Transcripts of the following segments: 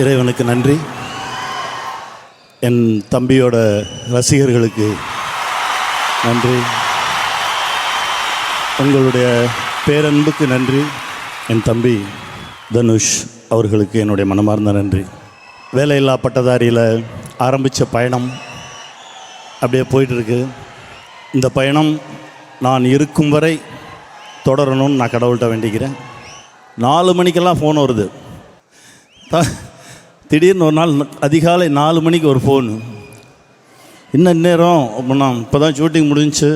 இறைவனுக்கு நன்றி. என் தம்பியோட ரசிகர்களுக்கு நன்றி. உங்களுடைய பேரன்புக்கு நன்றி. என் தம்பி தனுஷ் அவர்களுக்கு என்னுடைய மனமார்ந்த நன்றி. வேலையில்லா பட்டதாரியில் ஆரம்பித்த பயணம் அப்படியே போயிட்டுருக்கு. இந்த பயணம் நான் இருக்கும் வரை தொடரணும்னு நான் கடவுள்கிட்ட வேண்டிக்கிறேன். 4 மணிக்கெல்லாம் ஃபோன் வருது. திடீர்னு ஒரு நாள் அதிகாலை 4 மணிக்கு ஒரு ஃபோனு. இன்னும் நேரம் அப்படின்னா இப்போ தான் ஷூட்டிங் முடிஞ்சிச்சு,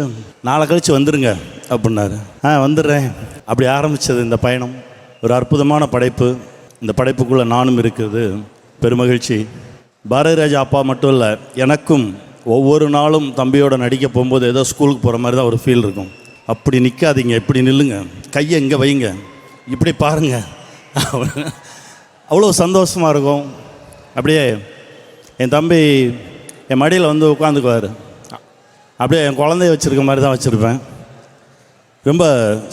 நாளை கழித்து வந்துடுங்க அப்படின்னாரு. வந்துடுறேன். அப்படி ஆரம்பித்தது இந்த பயணம். ஒரு அற்புதமான படைப்பு. இந்த படைப்புக்குள்ளே நானும் இருக்கிறது பெருமகிழ்ச்சி. பாரதி ராஜா அப்பா மட்டும் இல்லை, எனக்கும் ஒவ்வொரு நாளும் தம்பியோட நடிக்க போகும்போது ஏதோ ஸ்கூலுக்கு போகிற மாதிரி தான் ஒரு ஃபீல் இருக்கும். அப்படி நிற்காதீங்க, இப்படி நில்லுங்க, கையை இங்கே வைங்க, இப்படி பாருங்கள், அவ்வளோ சந்தோஷமாக இருக்கும். அப்படியே என் தம்பி என் மடியில் வந்து உட்காந்துக்குவார். அப்படியே என் குழந்தைய வச்சுருக்க மாதிரி தான் வச்சுருப்பேன். ரொம்ப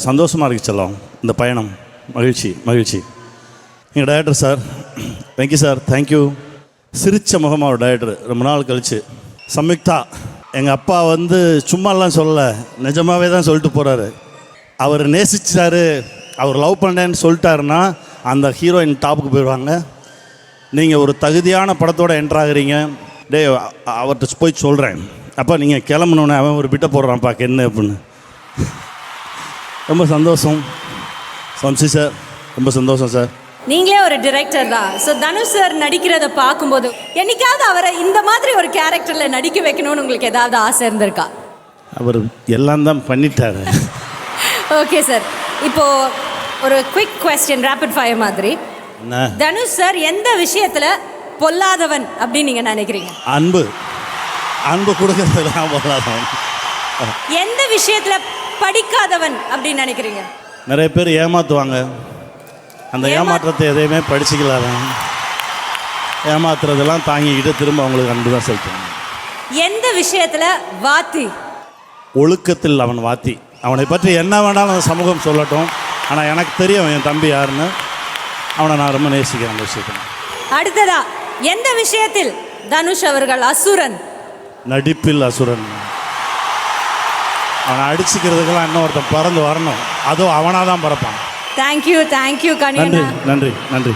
சந்தோஷமாக இருக்கு செல்லம் இந்த பயணம். மகிழ்ச்சி மகிழ்ச்சி. எங்கள் director sir, thank you sir, thank you. சிரித்த முகமாக ஒரு டைரக்டர். ரொம்ப நாள் கழிச்சு சம்யுக்தா, எங்கள் அப்பா வந்து சும்மாலாம் சொல்லலை, நிஜமாகவே தான் சொல்லிட்டு போகிறாரு. அவர் நேசிச்சார், அவர் லவ் பண்ணேன்னு சொல்லிட்டாருன்னா அந்த ஹீரோயின் டாப்புக்கு போயிடுவாங்க. நீங்கள் ஒரு தகுதியான படத்தோடு என்ட்ராகிறீங்க. டே அவர்கிட்ட போய் சொல்கிறேன், அப்போ நீங்கள் கிளம்பணுன்னு அவன் ஒரு பிட்டை போடுறான்ப்பா என்ன அப்படின்னு. ரொம்ப சந்தோஷம் சம்சி சார், ரொம்ப சந்தோஷம் சார். நீங்களே ஒரு டிரெக்டர் தான். ஸோ தனுஷ் சார் நடிக்கிறத பார்க்கும்போது என்னைக்காவது அவரை இந்த மாதிரி ஒரு கேரக்டரில் நடிக்க வைக்கணும்னு உங்களுக்கு ஏதாவது ஆசை இருந்திருக்கா? அவர் எல்லாம் தான் பண்ணிட்டாரு. ஓகே சார், இப்போது ஒரு குவிக் கொஸ்டின், ரேபிட் ஃபயர் மாதிரி. தனுஷ் சார் எந்த விஷயத்தில் பொல்லாதவன் அப்படின்னு நீங்கள் நினைக்கிறீங்க? அன்பு அன்பு கொடுக்கறதுலாம் பொல்லாதவன். எந்த விஷயத்தில் படிக்காதவன் அப்படின்னு நினைக்கிறீங்க? நிறைய பேர் ஏமாற்றுவாங்க, அந்த ஏமாற்றத்தை எதையுமே படிச்சுக்கலாத, ஏமாத்துறதெல்லாம் தாங்கிக்கிட்டு திரும்ப அவங்களுக்கு அன்பு தான் செலுத்துவாங்க. எந்த விஷயத்தில் வாத்தி? ஒழுக்கத்தில் அவன் வாத்தி. அவனை பற்றி என்ன வேணாலும் அந்த சமூகம் சொல்லட்டும், ஆனால் எனக்கு தெரியும் என் தம்பி யாருன்னு. அவனை நான் ரொம்ப நேசிக்கிறேன் அந்த விஷயத்தில். அடுத்ததா, எந்த விஷயத்தில் தனுஷ் அவர்கள் அசுரன்? நடிப்பில் அசுரன். அவனை அடிச்சுக்கிறதுக்கெல்லாம் இன்னொருத்தன் பறந்து வரணும், அதுவும் அவனாக தான் பறப்பான். Thank you, thank you கனியண்ணா. நன்றி நன்றி நன்றி.